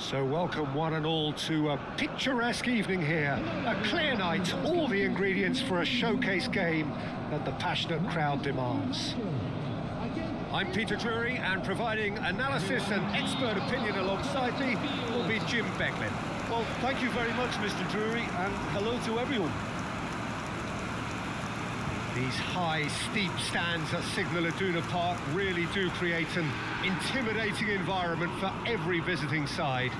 So welcome one and all to a picturesque evening here. A clear night, all the ingredients for a showcase game that the passionate crowd demands. I'm Peter Drury, and providing analysis and expert opinion alongside me will be Jim Becklin. Well, thank you very much, Mr. Drury, and hello to everyone. These high, steep stands at Signal Iduna Park really do create an intimidating environment for every visiting side.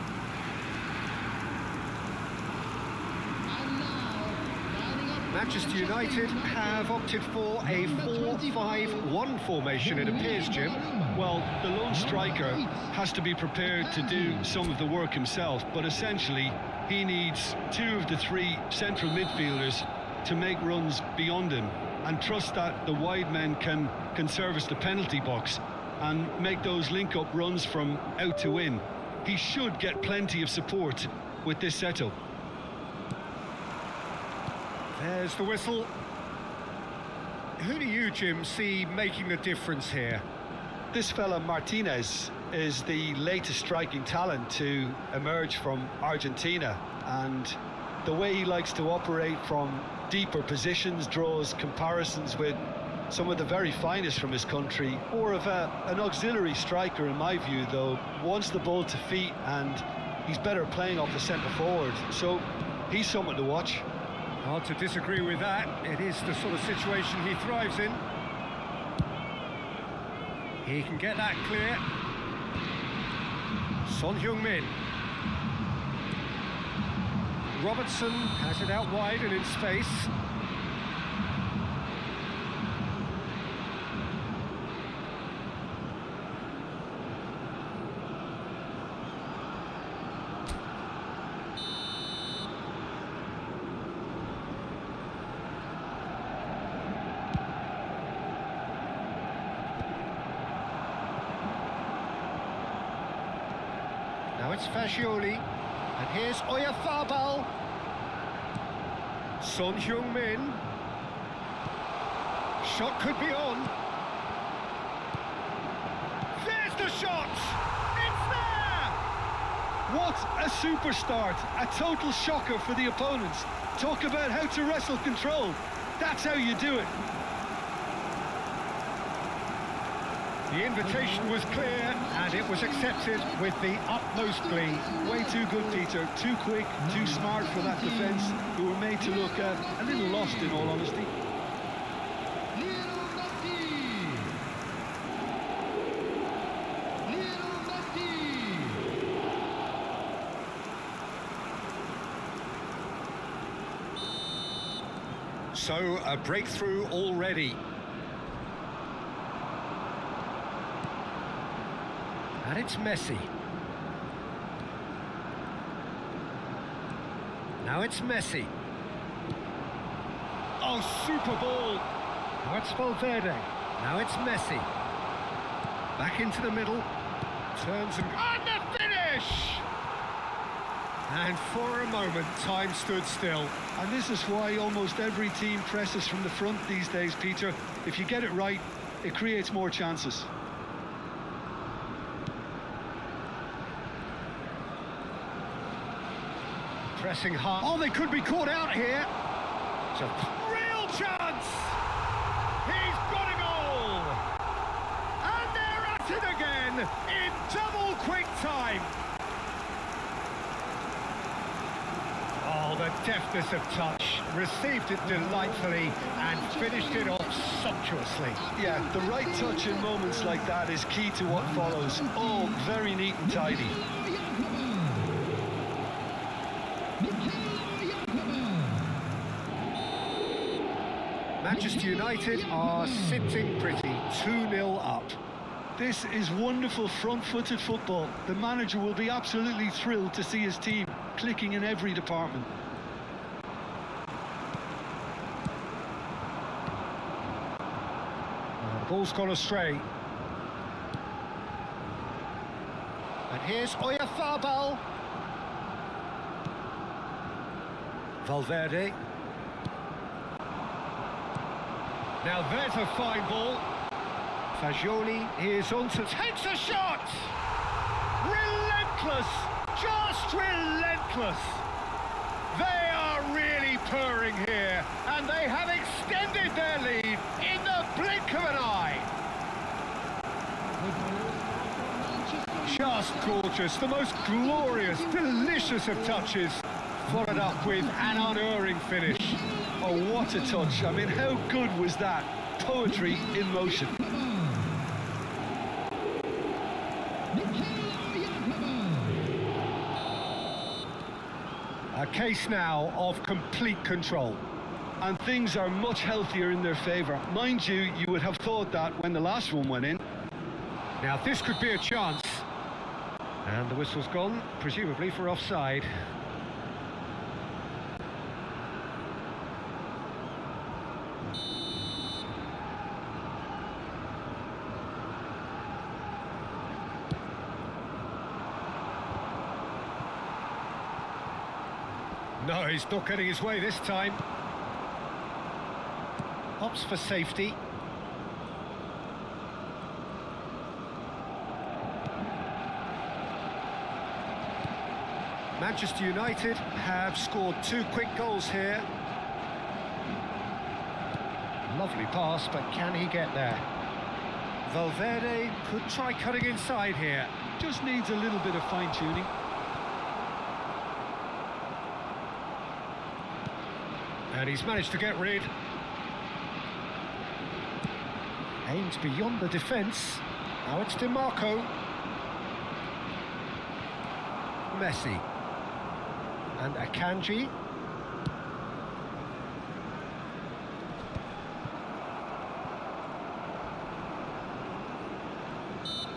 Manchester United have opted for a 4-5-1 formation, it appears, Jim. Well, the lone striker has to be prepared to do some of the work himself, but essentially he needs two of the three central midfielders to make runs beyond him and trust that the wide men can service the penalty box and make those link-up runs from out to in. He should get plenty of support with this setup. There's the whistle. Who do you, Jim, see making the difference here? This fella Martinez is the latest striking talent to emerge from Argentina, and the way he likes to operate from deeper positions draws comparisons with some of the very finest from his country. More of an auxiliary striker in my view, though. Wants the ball to feet, and he's better playing off the centre forward, so he's someone to watch. Hard to disagree with that. It is the sort of situation he thrives in. He can get that clear. Son Heung-min. Robertson has it out wide and in space. Now it's Fagioli. And here's eFootball. Son Heung-min. Shot could be on. There's the shot! It's there! What a super start. A total shocker for the opponents. Talk about how to wrestle control. That's how you do it. The invitation was clear, and it was accepted with the utmost glee. Way too good, Peter. Too quick, too smart for that defence, who were made to look a little lost, in all honesty. So, a breakthrough already. And it's Messi. Now it's Messi. Oh, super ball. Now it's Valverde. Now it's Messi. Back into the middle. Turns and the finish! And for a moment, time stood still. And this is why almost every team presses from the front these days, Peter. If you get it right, it creates more chances. Pressing hard. Oh, they could be caught out here. It's a real chance. He's got a goal. And they're at it again in double quick time. Oh, the deftness of touch. Received it delightfully and finished it off sumptuously. Yeah, the right touch in moments like that is key to what follows. All very neat and tidy. Manchester United are sitting pretty, 2-0 up. This is wonderful front-footed football. The manager will be absolutely thrilled to see his team clicking in every department. The ball's gone astray. And here's eFootball. Valverde. Now there's a fine ball. Fagioli is on to takes a shot! Relentless Just relentless. They are really purring here, and they have extended their lead in the blink of an eye. Just gorgeous, the most glorious, delicious of touches, followed up with an unerring finish. Oh, what a touch. I mean, how good was that? Poetry in motion. A case now of complete control. And things are much healthier in their favour. Mind you, you would have thought that when the last one went in. Now this could be a chance. And the whistle's gone, presumably for offside. No, he's not getting his way this time. Opts for safety. Manchester United have scored 2 quick goals here. Lovely pass, but can he get there? Valverde could try cutting inside here. Just needs a little bit of fine-tuning. And he's managed to get rid. Aims beyond the defence. Now it's DiMarco. Messi. And Akanji.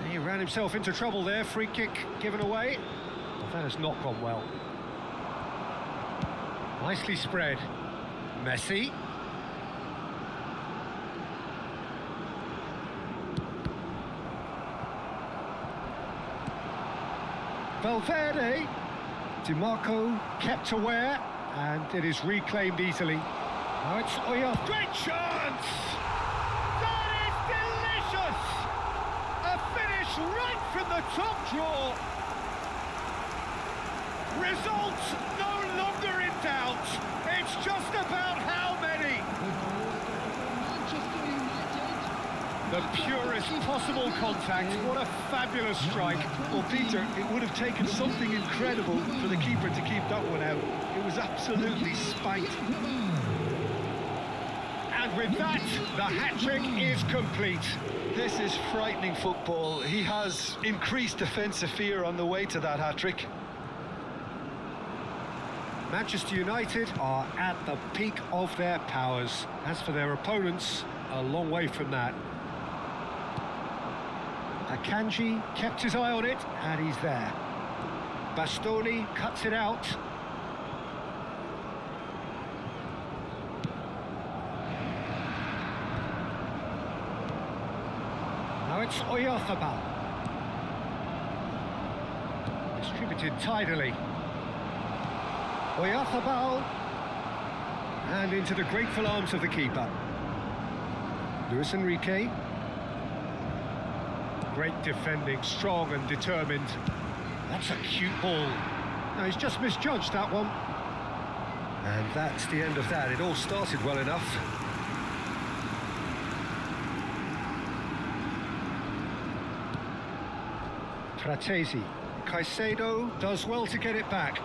He ran himself into trouble there. Free kick given away. That has not gone well. Nicely spread. Messi. Valverde. DiMarco kept aware, and it is reclaimed easily. Now it's Oya. Great chance! That is delicious! A finish right from the top draw. Results no longer in doubt. It's just about how many. The purest possible contact. What a fabulous strike. Well, Peter, it would have taken something incredible for the keeper to keep that one out. It was absolutely spanked. And with that, the hat-trick is complete. This is frightening football. He has increased defensive fear on the way to that hat-trick. Manchester United are at the peak of their powers. As for their opponents, a long way from that. Akanji kept his eye on it, and he's there. Bastoni cuts it out. Now it's Oyarzabal. Distributed tidily. Oyarzabal. And into the grateful arms of the keeper. Luis Enrique. Great defending, strong and determined. That's a cute ball. No, he's just misjudged that one. And that's the end of that. It all started well enough. Fratesi. Caicedo does well to get it back.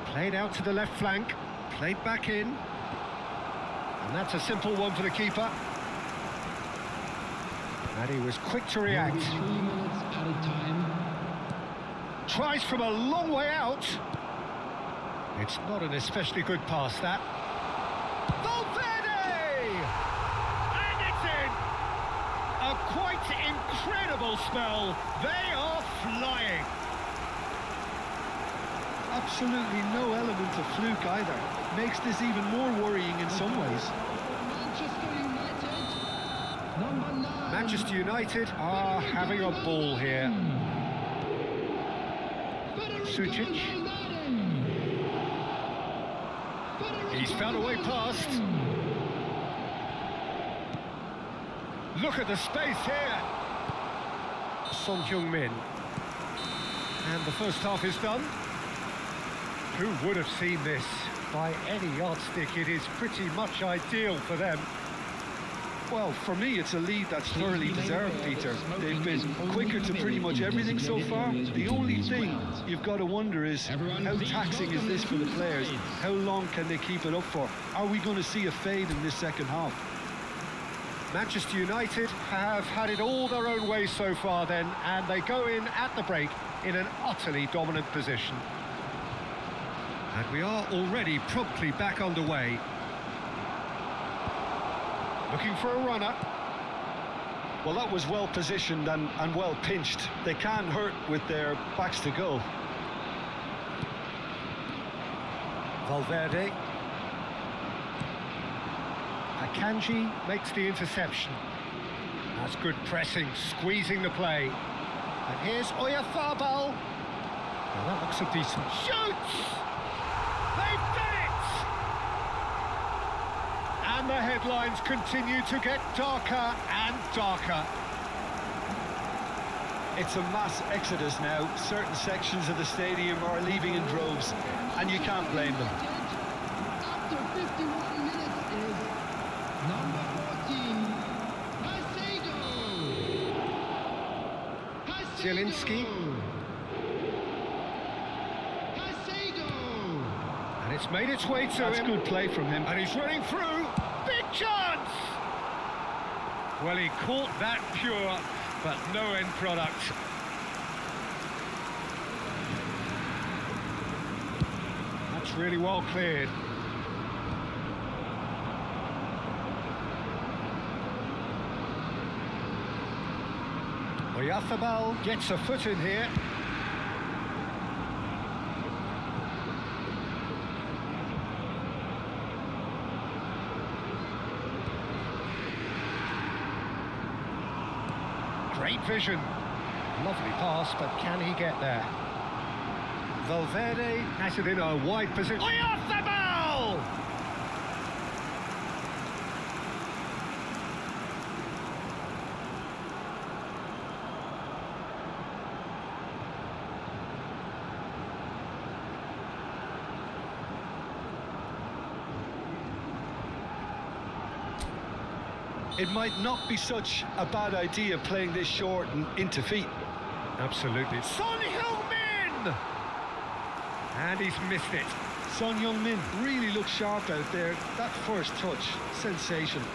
Played out to the left flank. Played back in. And that's a simple one for the keeper. And he was quick to react. 3 minutes added time. Tries from a long way out. It's not an especially good pass, that. Valverde! And it's in! A quite incredible spell. They are flying. Absolutely no element of fluke either. Makes this even more worrying in some ways. Manchester United, number 9. Manchester United are having a ball here. Sucic. He's found a way past. Look at the space here. Son Heung-min. And the first half is done. Who would have seen this? By any yardstick, it is pretty much ideal for them. Well, for me, it's a lead that's thoroughly deserved, Peter. They've been quicker to pretty much everything so far. The only thing you've got to wonder is how taxing is this for the players? How long can they keep it up for? Are we going to see a fade in this second half? Manchester United have had it all their own way so far then, and they go in at the break in an utterly dominant position. And we are already promptly back underway. Looking for a runner. Well, that was well positioned and well pinched. They can't hurt with their backs to goal. Valverde. Akanji makes the interception. That's good pressing, squeezing the play. And here's Oyarzabal. Well, that looks a decent shoots! They've done it! And the headlines continue to get darker and darker. It's a mass exodus now. Certain sections of the stadium are leaving in droves, and you can't blame them. After 51 minutes is number 14, Zielinski. And it's made its way to him. That's good play from him. And he's running through. Big chance! Well, he caught that pure, but no end product. That's really well cleared. Oyarzabal gets a foot in here. Great vision. Lovely pass, but can he get there? Valverde has it in a wide position. Oyarzabal! It might not be such a bad idea playing this short and into feet. Absolutely. Son Heung-min! And he's missed it. Son Heung-min really looks sharp out there. That first touch, sensational.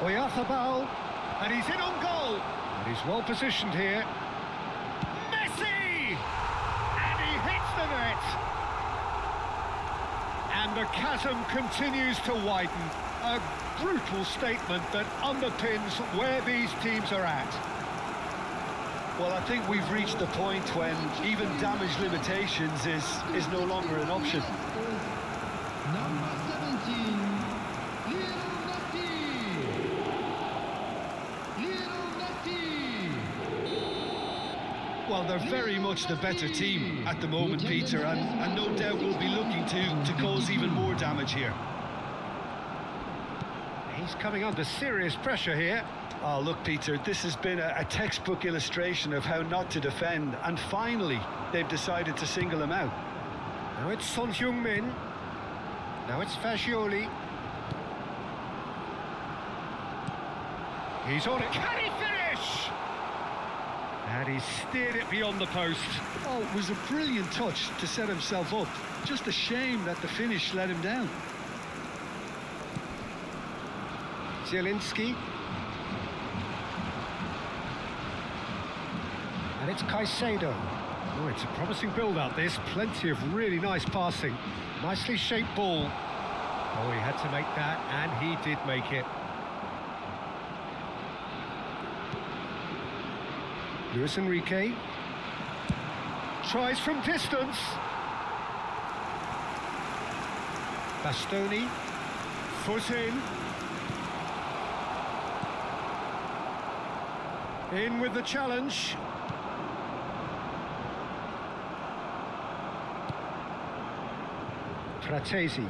Oyarzabal, and he's in on goal. And he's well positioned here. Messi! And he hits the net. And the chasm continues to widen. A brutal statement that underpins where these teams are at. Well, I think we've reached the point when even damage limitations is no longer an option. number 17, Well, they're very much the better team at the moment, Peter, and no doubt will be looking to cause even more damage here. He's coming under serious pressure here. Oh, look, Peter, this has been a textbook illustration of how not to defend, and finally they've decided to single him out. Now it's Son Heung-min. Now it's Fagioli. He's on it. Can he finish? And he steered it beyond the post. Oh, it was a brilliant touch to set himself up. Just a shame that the finish let him down. Zielinski. And it's Caicedo. Oh, it's a promising build-up, this. Plenty of really nice passing. Nicely shaped ball. Oh, he had to make that, and he did make it. Luis Enrique. Tries from distance. Bastoni. Foot in. In with the challenge. Fratesi.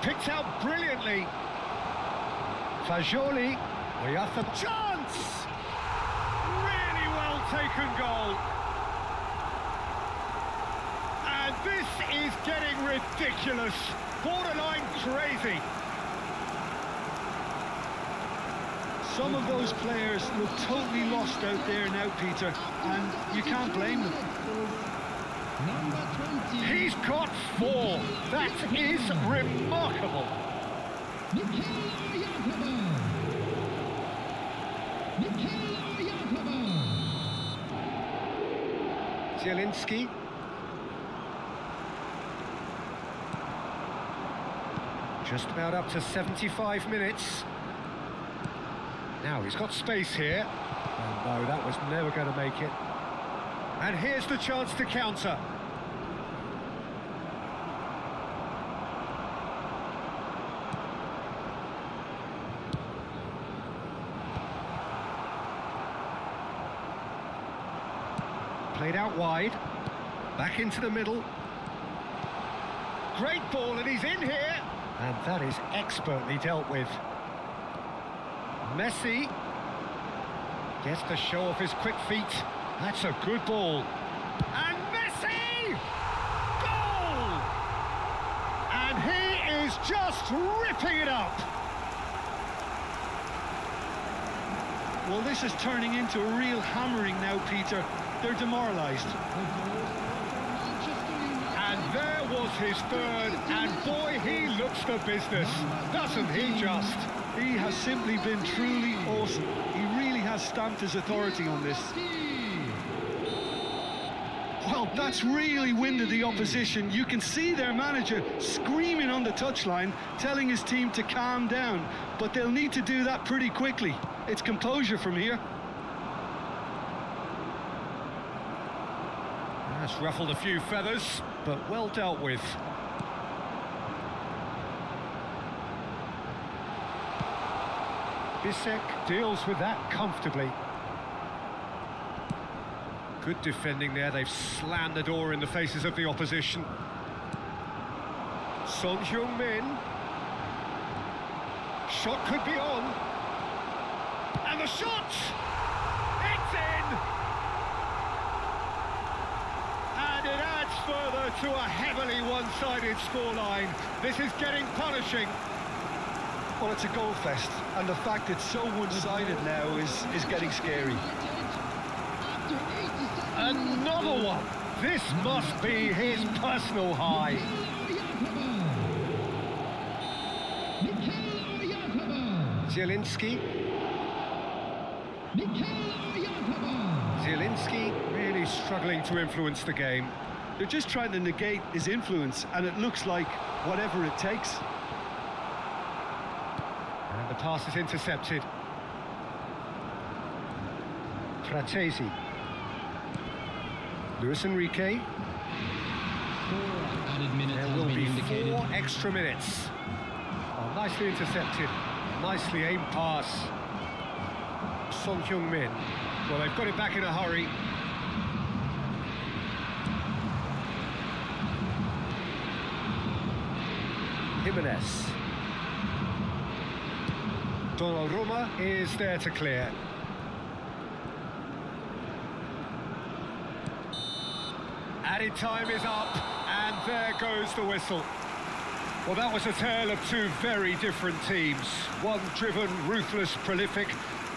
Picked out brilliantly. Fagioli. Oyatha. Chance! Really well taken goal. And this is getting ridiculous. Borderline crazy. Some of those players look totally lost out there now, Peter, and you can't blame them. Number 20. He's got 4. That is remarkable. Zielinski. Just about up to 75 minutes. Now he's got space here. And no, that was never going to make it. And here's the chance to counter. Played out wide. Back into the middle. Great ball, and he's in here. And that is expertly dealt with. Messi gets to show off his quick feet. That's a good ball. And Messi! Goal! And he is just ripping it up. Well, this is turning into a real hammering now, Peter. They're demoralised. And there was his third, and boy, he looks the business, doesn't he just? He has simply been truly awesome. He really has stamped his authority on this. Well, that's really winded the opposition. You can see their manager screaming on the touchline, telling his team to calm down, but they'll need to do that pretty quickly. It's composure from here. That's ruffled a few feathers, but well dealt with. Bisek deals with that comfortably. Good defending there. They've slammed the door in the faces of the opposition. Son Heung-min. Shot could be on. And the shot! It's in! And it adds further to a heavily one-sided scoreline. This is getting punishing. Well, it's a goal fest, and the fact it's so one-sided now is getting scary. Another one. This must be his personal high. Zielinski. Zielinski really struggling to influence the game. They're just trying to negate his influence, and it looks like whatever it takes. And the pass is intercepted. Fratesi. Luis Enrique. There will be 4 extra minutes. Oh, nicely intercepted. Nicely aimed pass. Son Heung-min. Well, they've got it back in a hurry. Jimenez. Donnarumma is there to clear. Added time is up, and there goes the whistle. Well, that was a tale of 2 very different teams. One driven, ruthless, prolific.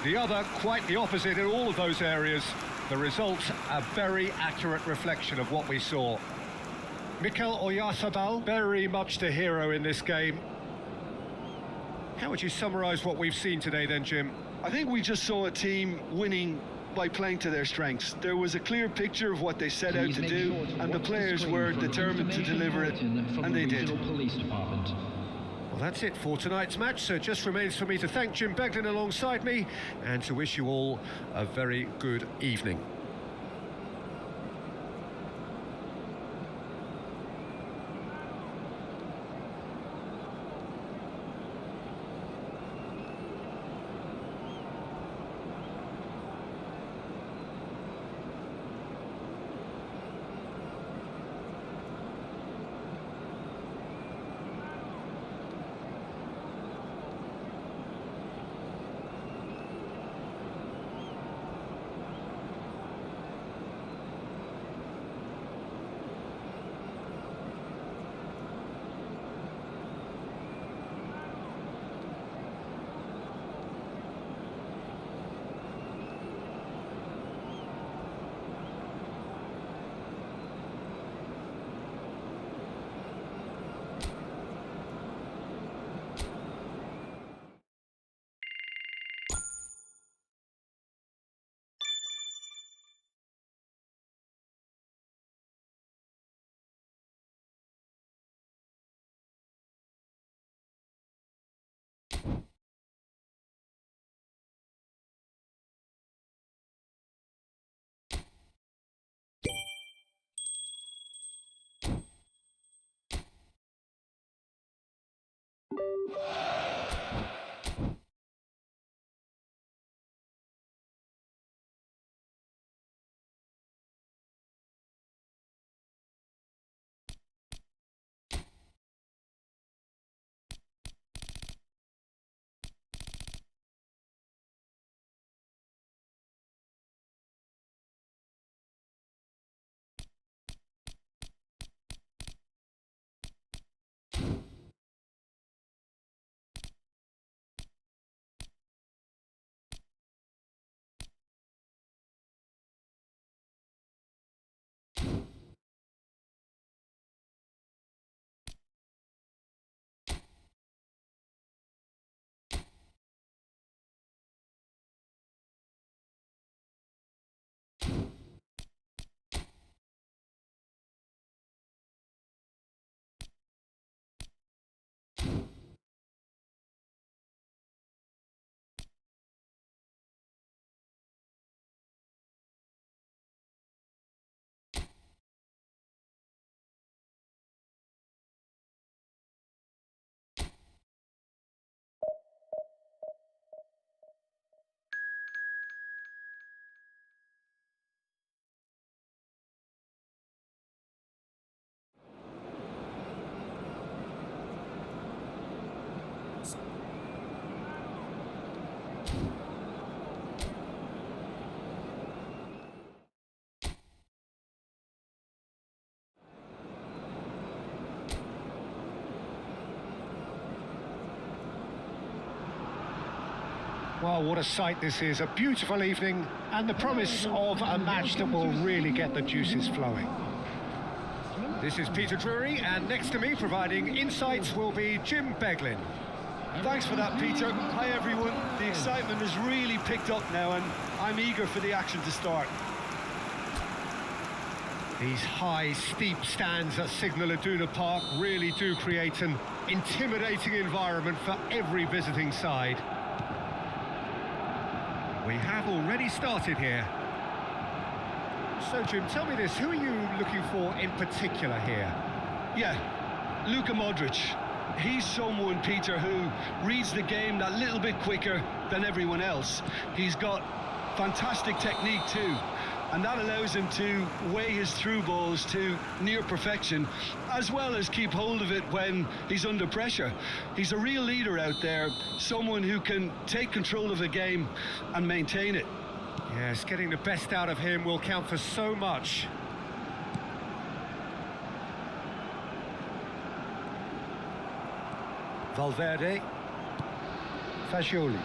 The other quite the opposite in all of those areas. The result, a very accurate reflection of what we saw. Mikel Oyarzabal, very much the hero in this game. How would you summarise what we've seen today then, Jim? I think we just saw a team winning by playing to their strengths. There was a clear picture of what they set out to do, and the players were determined to deliver it, and they did. Well, that's it for tonight's match, so it just remains for me to thank Jim Beglin alongside me and to wish you all a very good evening. Well, what a sight this is. A beautiful evening and the promise of a match that will really get the juices flowing. This is Peter Drury, and next to me providing insights will be Jim Beglin. Thanks for that, Peter. Hi, everyone. The excitement has really picked up now, and I'm eager for the action to start. These high, steep stands at Signal Iduna Park really do create an intimidating environment for every visiting side. We have already started here. So, Jim, tell me this, who are you looking for in particular here? Yeah, Luka Modric. He's someone, Peter, who reads the game that little bit quicker than everyone else. He's got fantastic technique too, and that allows him to weigh his through balls to near perfection, as well as keep hold of it when he's under pressure. He's a real leader out there, someone who can take control of the game and maintain it. Yes, getting the best out of him will count for so much. Valverde. Fagioli.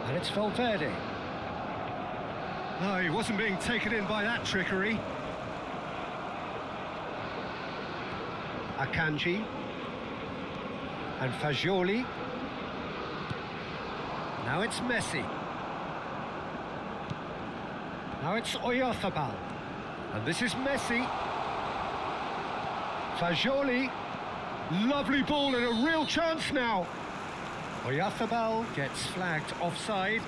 And it's Valverde. No, he wasn't being taken in by that trickery. Akanji. And Fagioli. Now it's Messi. Now it's Oyarzabal. And this is Messi. Fagioli. Lovely ball and a real chance now. Oyarzabal gets flagged offside.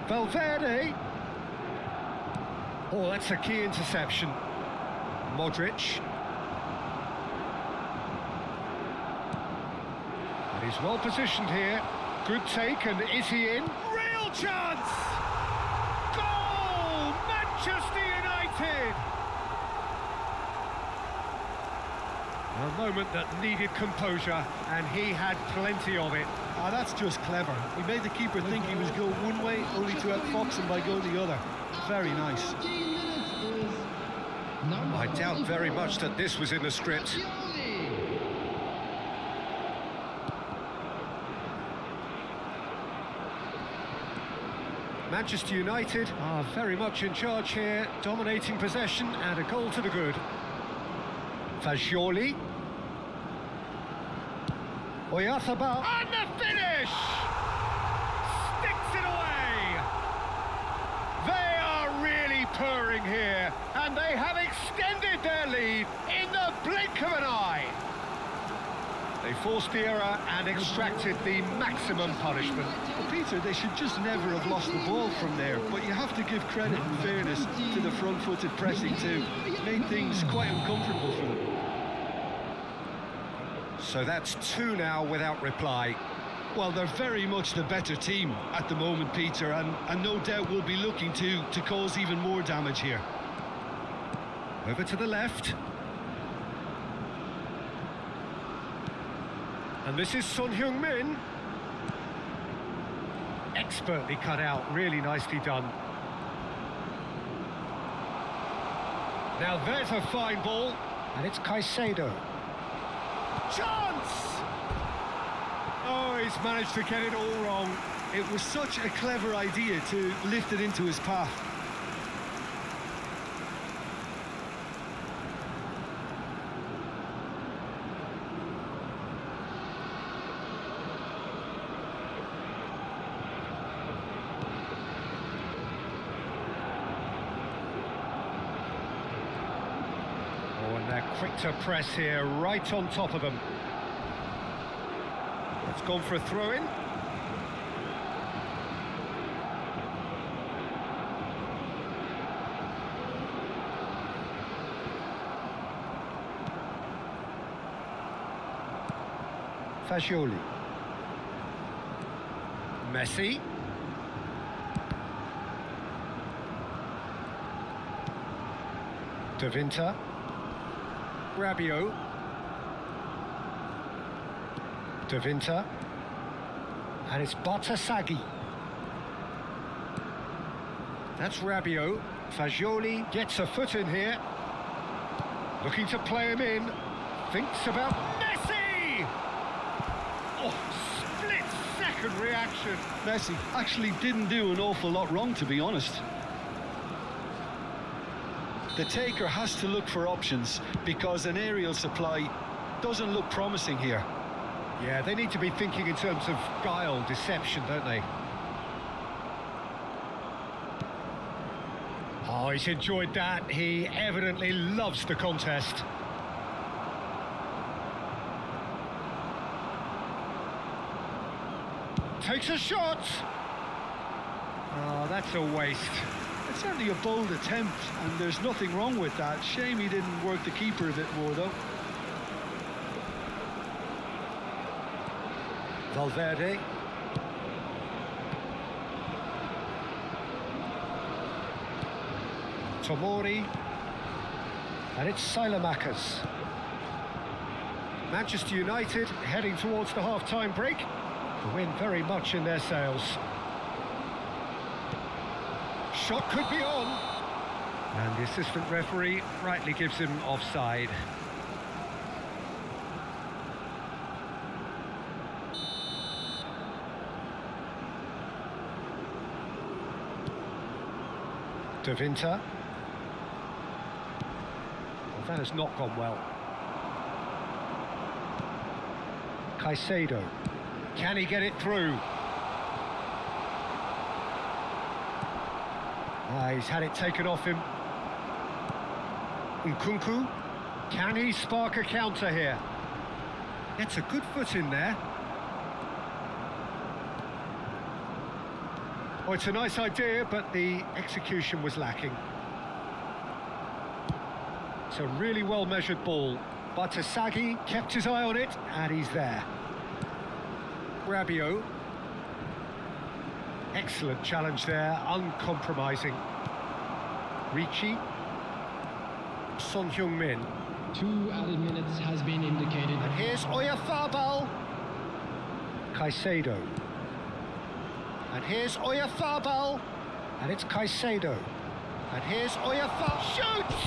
Valverde. Oh, that's a key interception. Modric. And he's well positioned here. Good take, and is he in? Real chance! Goal! Manchester United! A moment that needed composure, and he had plenty of it. Ah, that's just clever. He made the keeper think he was going one way, only to outfox him by going the other. Very nice. I doubt very much that this was in the script. Manchester United are very much in charge here, dominating possession and a goal to the good. Fagioli. Oyarzabal. And the finish! Sticks it away! They are really purring here, and they have extended their lead in the blink of an eye. They forced the error and extracted the maximum punishment. Well, Peter, they should just never have lost the ball from there, but you have to give credit and fairness to the front-footed pressing too. It made things quite uncomfortable for them. So that's two now without reply. Well, they're very much the better team at the moment, Peter, and no doubt will be looking to cause even more damage here. Over to the left. And this is Son Heung-min. Expertly cut out, really nicely done. Now there's a fine ball, and it's Caicedo. Chance! Oh, he's managed to get it all wrong. It was such a clever idea to lift it into his path. They're quick to press here, right on top of them. It's gone for a throw-in. Fagioli. Messi. De Winter. Rabiot. De Winter. And it's Bartasaghi. That's Rabiot. Fagioli gets a foot in here. Looking to play him in. Thinks about Messi! Oh, split-second reaction. Messi actually didn't do an awful lot wrong, to be honest. The taker has to look for options because an aerial supply doesn't look promising here. Yeah, they need to be thinking in terms of guile, deception, don't they? Oh, he's enjoyed that. He evidently loves the contest. Takes a shot. Oh, that's a waste. It's certainly a bold attempt, and there's nothing wrong with that. Shame he didn't work the keeper a bit more, though. Valverde. Tomori. And it's Sailamakers. Manchester United heading towards the half-time break. The win very much in their sails. Shot could be on. And the assistant referee rightly gives him offside. De Winter. Well, that has not gone well. Caicedo. Can he get it through? He's had it taken off him. Nkunku. Can he spark a counter here? Gets a good foot in there. Oh, it's a nice idea, but the execution was lacking. It's a really well-measured ball. Bartasaghi kept his eye on it, and he's there. Rabiot. Excellent challenge there, uncompromising. Ricci. Son Heung-min. 2 added minutes has been indicated. And here's Oyarzabal. Caicedo. And here's Oyarzabal. And it's Caicedo. And here's Oyarzabal. Shoots!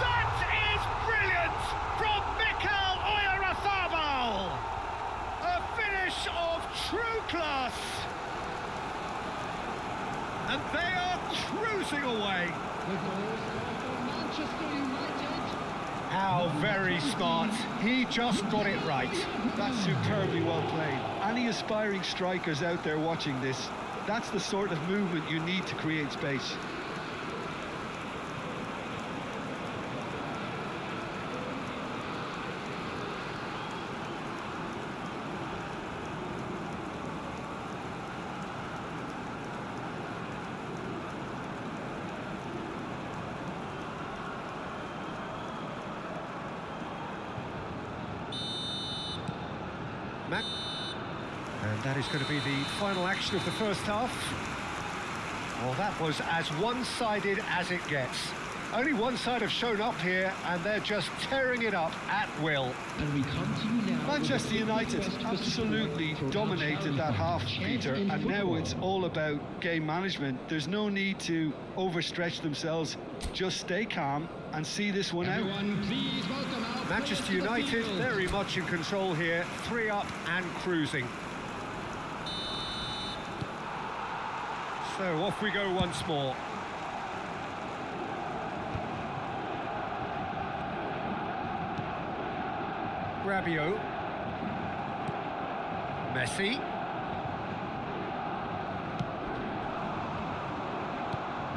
That is brilliant from Mikel Oyarzabal. A finish of true class. And they are cruising away. The goal scored for Manchester United. How very smart. He just got it right. That's superbly well played. Any aspiring strikers out there watching this, that's the sort of movement you need to create space. And that is going to be the final action of the first half. Well, that was as one-sided as it gets. Only one side have shown up here, and they're just tearing it up at will. And we come to you now. Manchester United absolutely dominated that half, Peter, and now it's all about game management. There's no need to overstretch themselves. Just stay calm and see this one out. Please welcome our Manchester United very much in control here, 3 up and cruising. So off we go once more. Rabiot. Messi.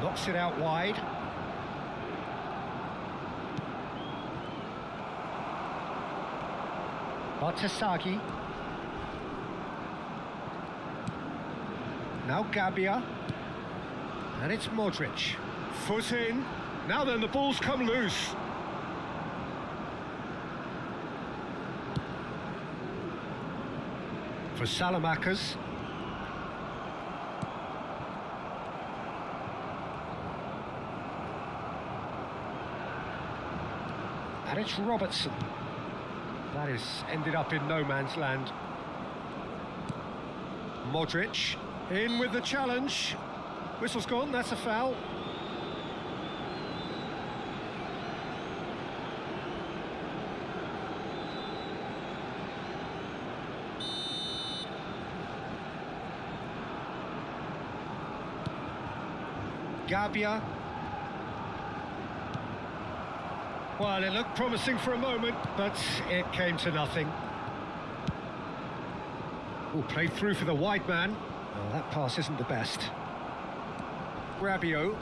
Knocks it out wide. Bartasaghi. Now Gabbia. And it's Modric. Foot in. Now then, the ball's come loose. For Sailamakers. And it's Robertson. That is ended up in no man's land. Modric in with the challenge. Whistle's gone, that's a foul. Gabia. Well, it looked promising for a moment, but it came to nothing. Oh, played through for the wide man. Well, that pass isn't the best. Rabiot.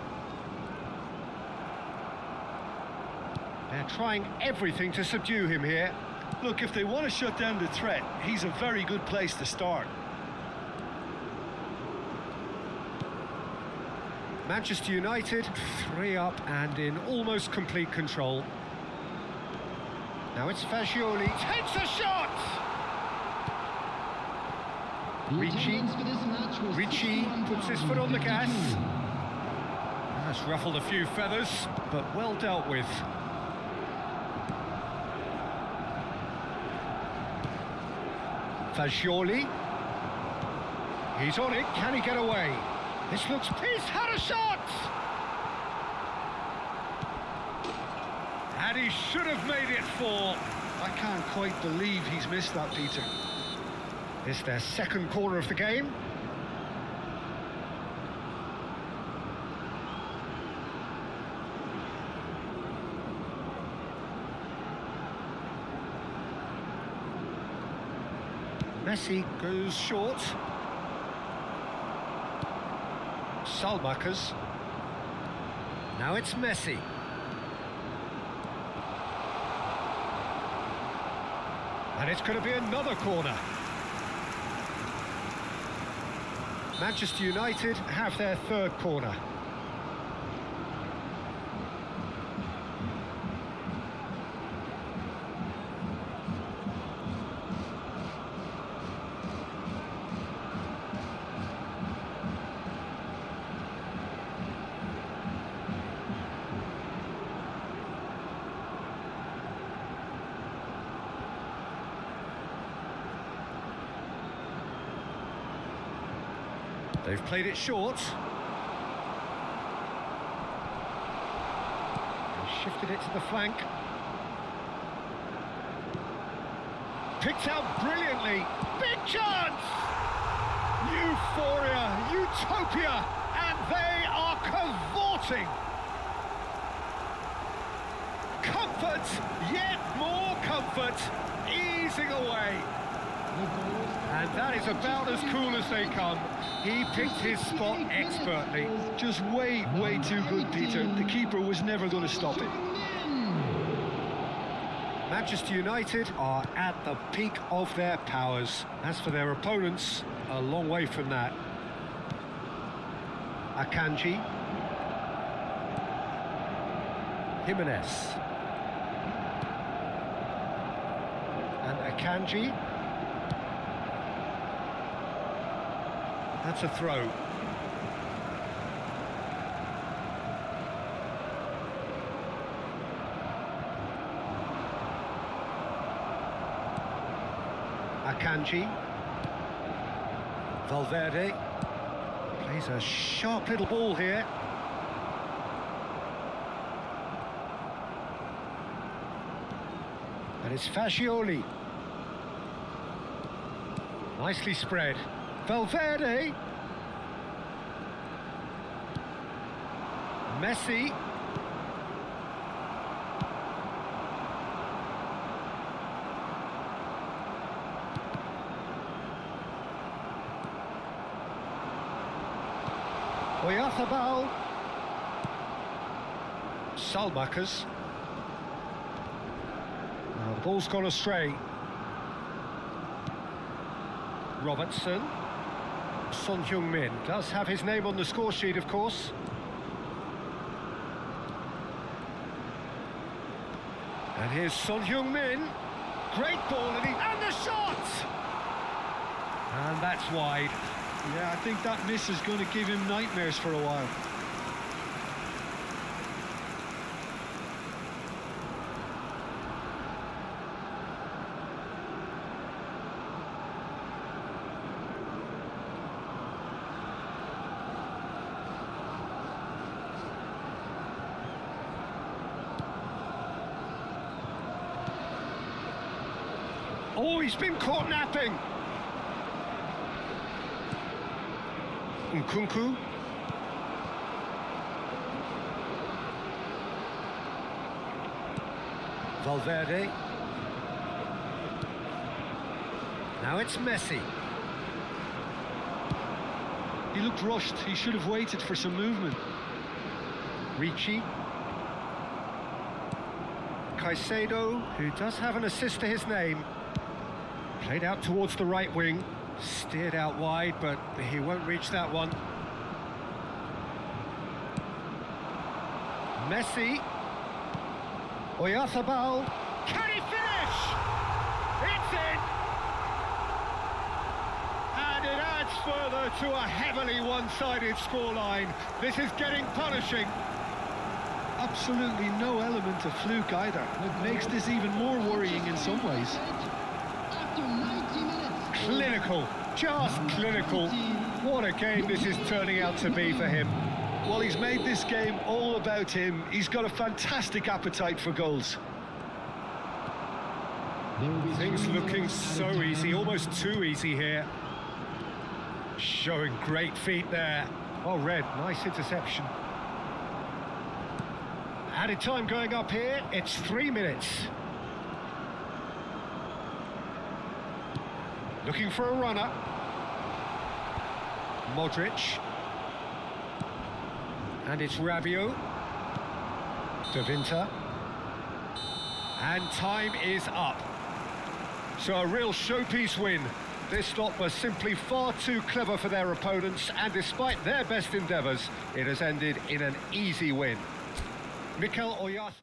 They're trying everything to subdue him here. Look, if they want to shut down the threat, he's a very good place to start. Manchester United, 3 up and in almost complete control. Now it's Fagioli, takes a shot! Ricci puts his foot on the gas. That's ruffled a few feathers, but well dealt with. Fagioli. He's on it, can he get away? This looks pissed, had a shot! And he should have made it 4. I can't quite believe he's missed that, Peter. It's their second corner of the game. Messi goes short. Salmakers. Now it's Messi. And it's going to be another corner. Manchester United have their third corner. They've played it short. They shifted it to the flank. Picked out brilliantly. Big chance! Euphoria, utopia, and they are cavorting. Comfort, yet more comfort, easing away. And that is about as cool as they come. He picked his spot expertly. Just way too good, Peter. The keeper was never going to stop it. Manchester United are at the peak of their powers. As for their opponents, a long way from that. Akanji. Jimenez. And Akanji. That's a throw. Akanji. Valverde. Plays a sharp little ball here. And it's Fagioli. Nicely spread. Valverde. Messi. Oyarzabal. Salmakers. Now the ball's gone astray. Robertson. Son Heung-min does have his name on the score sheet, of course. And here's Son Heung-min. Great ball, and the shot! And that's wide. Yeah, I think that miss is going to give him nightmares for a while. Oh, he's been caught napping. Nkunku. Valverde. Now it's Messi. He looked rushed. He should have waited for some movement. Ricci. Caicedo, who does have an assist to his name. Played out towards the right wing. Steered out wide, but he won't reach that one. Messi. Oyarzabal. Can he finish? It's in! And it adds further to a heavily one-sided scoreline. This is getting punishing. Absolutely no element of fluke either. It makes this even more worrying in some ways. After 90 minutes. Clinical, just clinical. What a game this is turning out to be for him. Well, he's made this game all about him. He's got a fantastic appetite for goals. Things looking so easy, almost too easy here. Showing great feet there. Oh, Red, nice interception. Added time going up here, it's 3 minutes. Looking for a runner. Modric. And it's Rabiot. De Winter. And time is up. So a real showpiece win. This lot was simply far too clever for their opponents, and despite their best endeavours, it has ended in an easy win. Mikel Oyarzabal.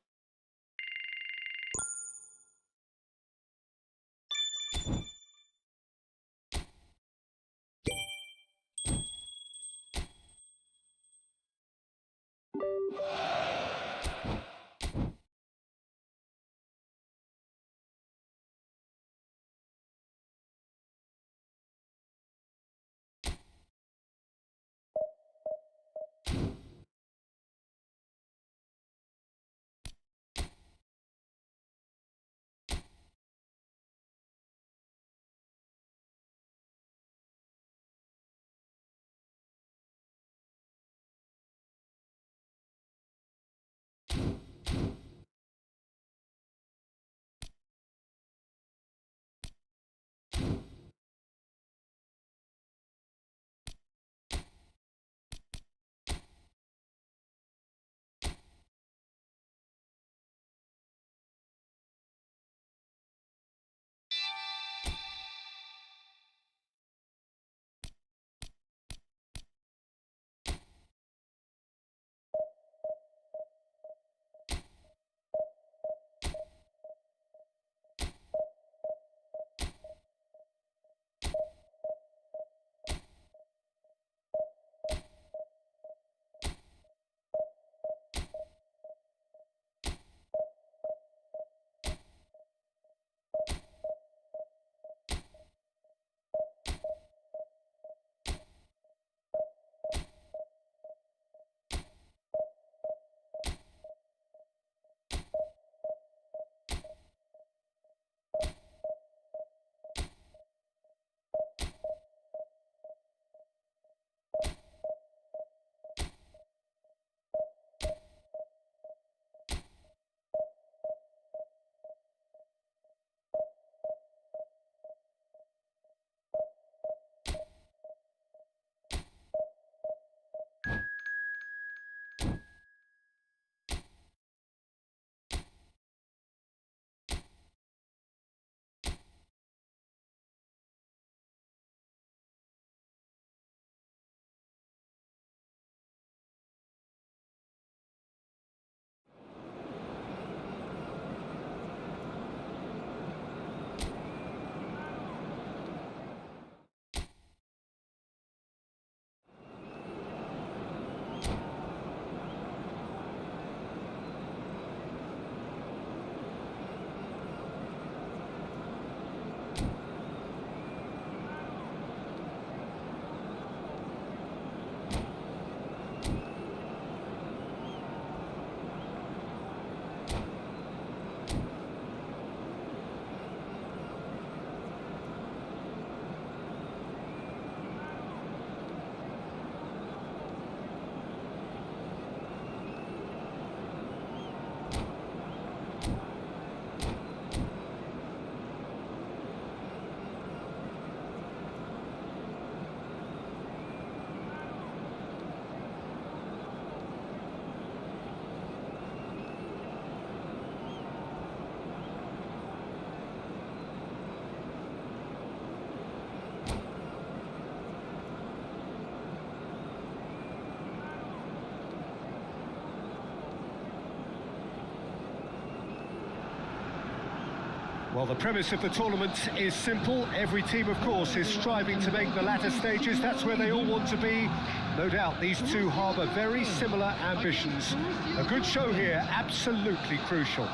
Well, the premise of the tournament is simple. Every team, of course, is striving to make the latter stages. That's where they all want to be. No doubt these two harbour very similar ambitions. A good show here, absolutely crucial.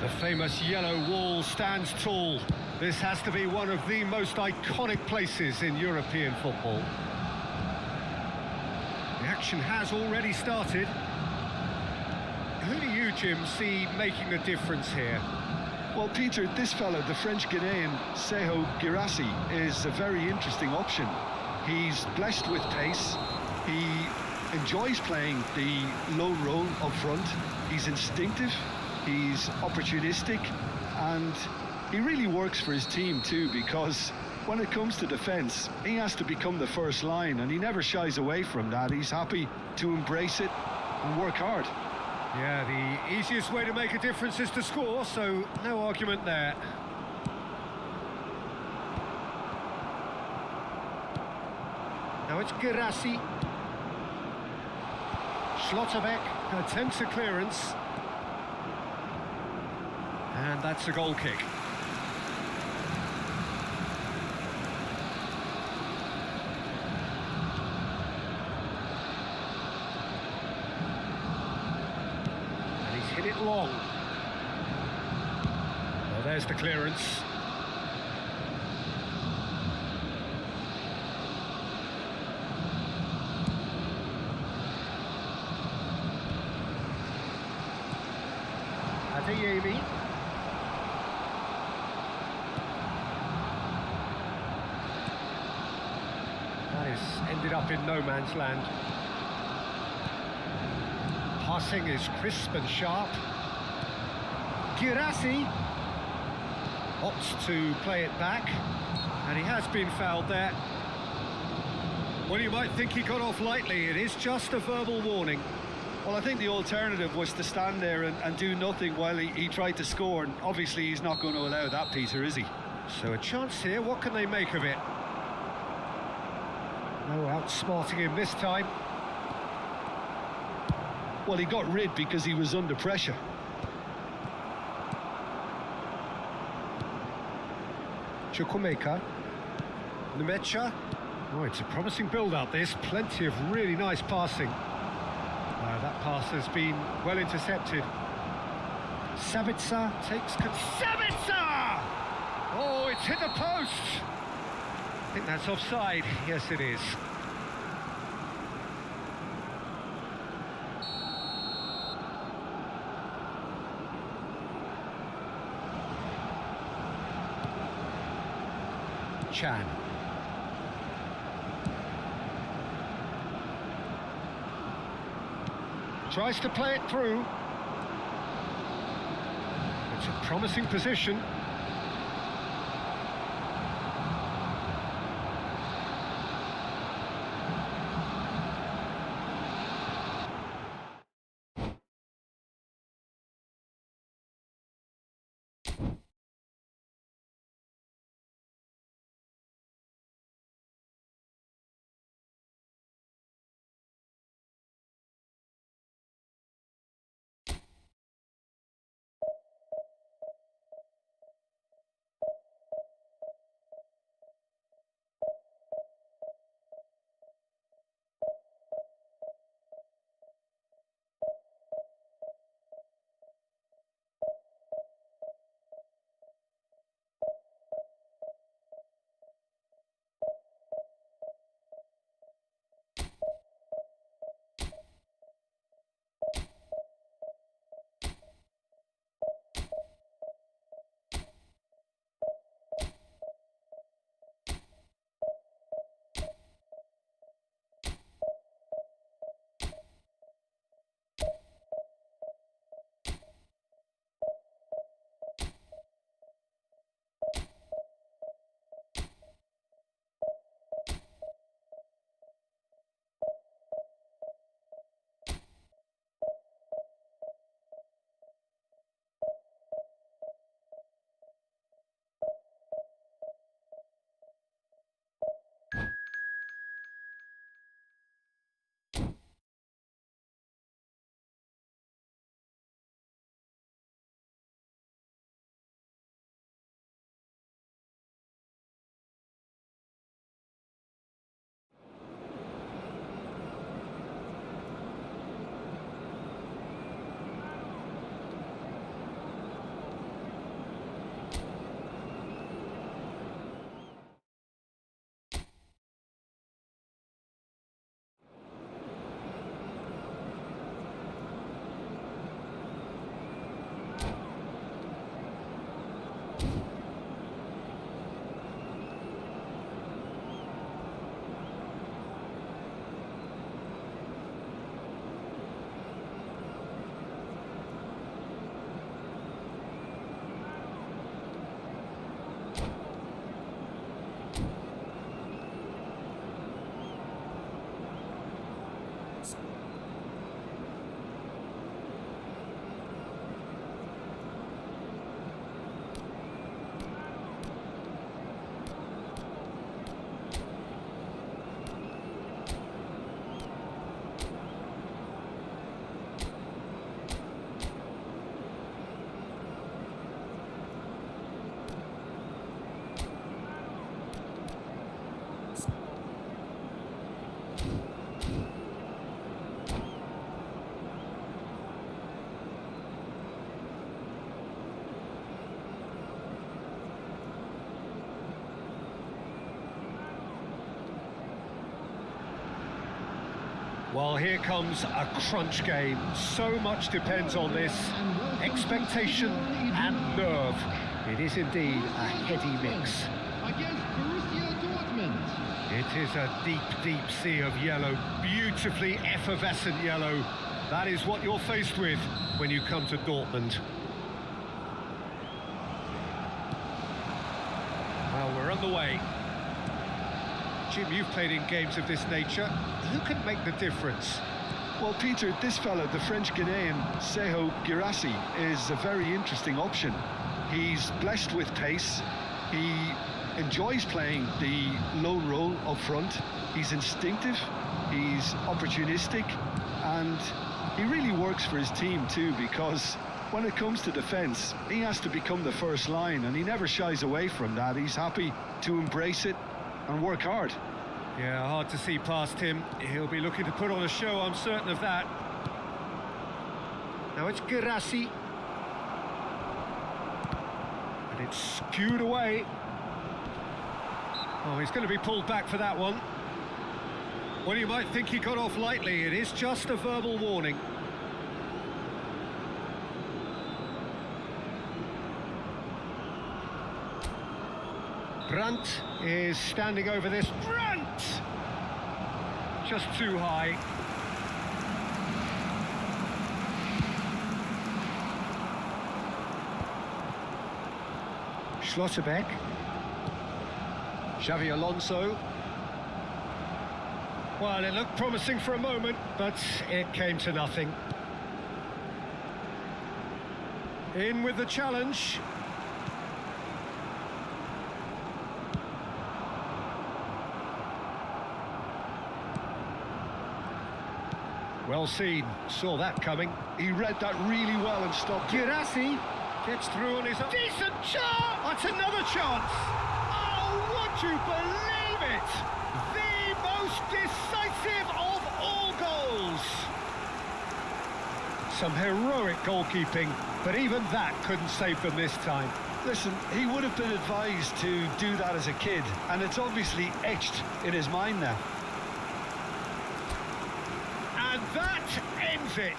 The famous yellow wall stands tall. This has to be one of the most iconic places in European football. The action has already started. Who do you, Jim, see making the difference here? Well, Peter, this fella, the French Ghanaian Seho Girassi, is a very interesting option. He's blessed with pace. He enjoys playing the low role up front. He's instinctive, he's opportunistic, and he really works for his team too, because when it comes to defence, he has to become the first line, and he never shies away from that. He's happy to embrace it and work hard. Yeah, the easiest way to make a difference is to score, so no argument there. Now it's Girassi. Schlotterbeck attempts a clearance. And that's a goal kick. Hit it long. Well, there's the clearance. Adeyemi. That has ended up in no man's land. Passing is crisp and sharp. Girassi opts to play it back, and he has been fouled there. Well, you might think he got off lightly. It is just a verbal warning. Well, I think the alternative was to stand there and do nothing while he tried to score, and obviously he's not going to allow that, Peter, is he? So a chance here. What can they make of it? No outsmarting him this time. Well, he got rid because he was under pressure. Chukwuemeka. Nemecha. Oh, it's a promising build-up, this. Plenty of really nice passing. That pass has been well intercepted. Sabitzer takes... Sabitzer! Oh, it's hit the post! I think that's offside. Yes, it is. Chan. Tries to play it through. It's a promising position. Well, here comes a crunch game. So much depends on this. Expectation and nerve. It is indeed a heady mix. Against Borussia Dortmund. It is a deep, deep sea of yellow. Beautifully effervescent yellow. That is what you're faced with when you come to Dortmund. Well, we're on the way. Jim, you've played in games of this nature. Who can make the difference? Well, Peter, this fella, the French Ghanaian Seho Girassi, is a very interesting option. He's blessed with pace. He enjoys playing the lone role up front. He's instinctive, he's opportunistic, and he really works for his team too, because when it comes to defence, he has to become the first line, and he never shies away from that. He's happy to embrace it and work hard. Yeah, hard to see past him. He'll be looking to put on a show, I'm certain of that. Now it's Girassi. And it's skewed away. Oh, he's going to be pulled back for that one. Well, you might think he got off lightly. It is just a verbal warning. Brandt is standing over this. Brandt! Just too high. Schlotterbeck. Xavi Alonso. Well, it looked promising for a moment, but it came to nothing. In with the challenge. Well seen, saw that coming. He read that really well and stopped it. Girassi gets through on his own. Decent shot! That's another chance! Oh, would you believe it? The most decisive of all goals! Some heroic goalkeeping, but even that couldn't save them this time. Listen, he would have been advised to do that as a kid, and it's obviously etched in his mind now. And that ends it.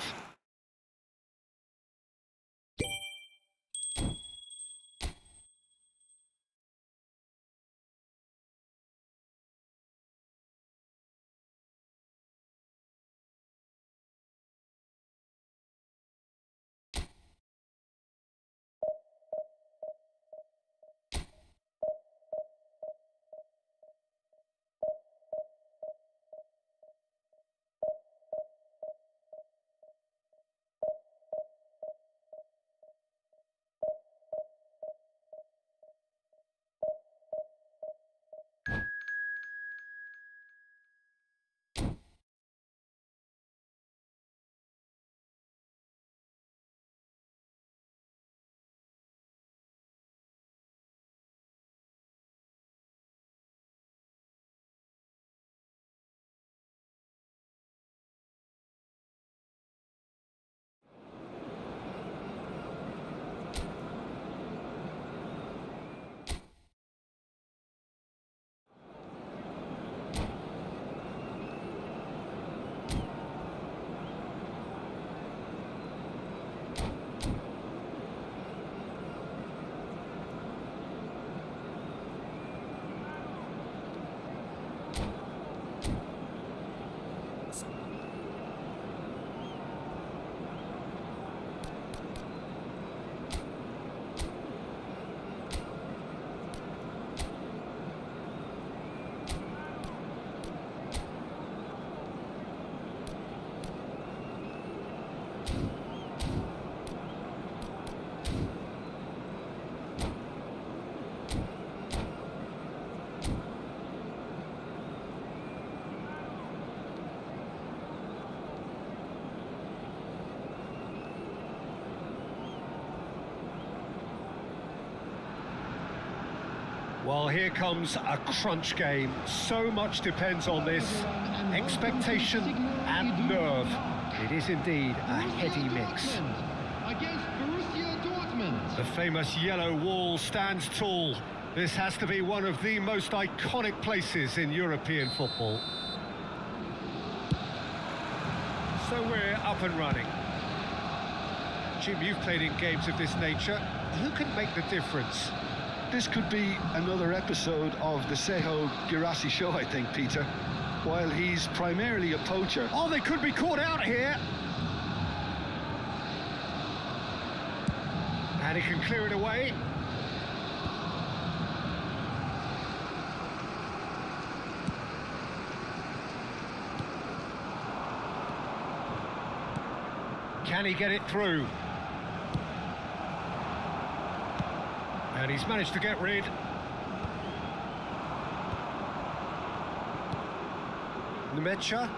Well, here comes a crunch game. So much depends on this. Expectation and nerve. It is indeed a heady mix. Against Borussia Dortmund. The famous yellow wall stands tall. This has to be one of the most iconic places in European football. So we're up and running. Jim, you've played in games of this nature. Who can make the difference? This could be another episode of the Seho Girassi show, I think, Peter. While he's primarily a poacher. Oh, they could be caught out here. And he can clear it away. Can he get it through? And he's managed to get rid. Nemecha.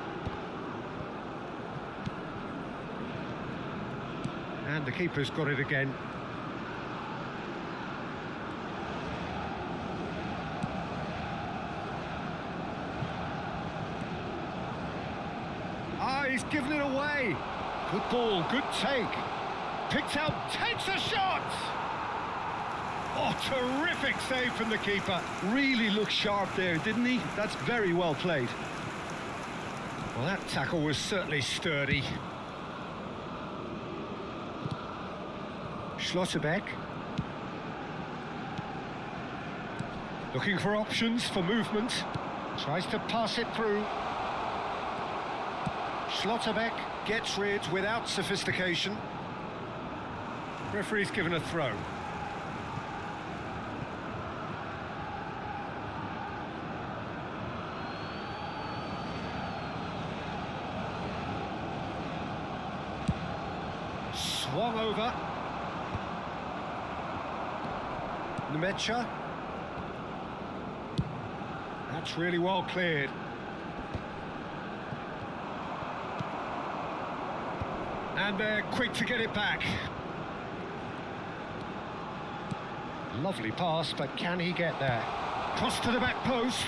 And the keeper's got it again. Ah, he's given it away. Good ball, good take. Picks out, takes a shot! Oh, terrific save from the keeper. Really looked sharp there, didn't he? That's very well played. Well, that tackle was certainly sturdy. Schlotterbeck. Looking for options for movement. Tries to pass it through. Schlotterbeck gets rid without sophistication. Referee's given a throw. Swung over. Nemecha. That's really well cleared. And they're quick to get it back. Lovely pass, but can he get there? Cross to the back post.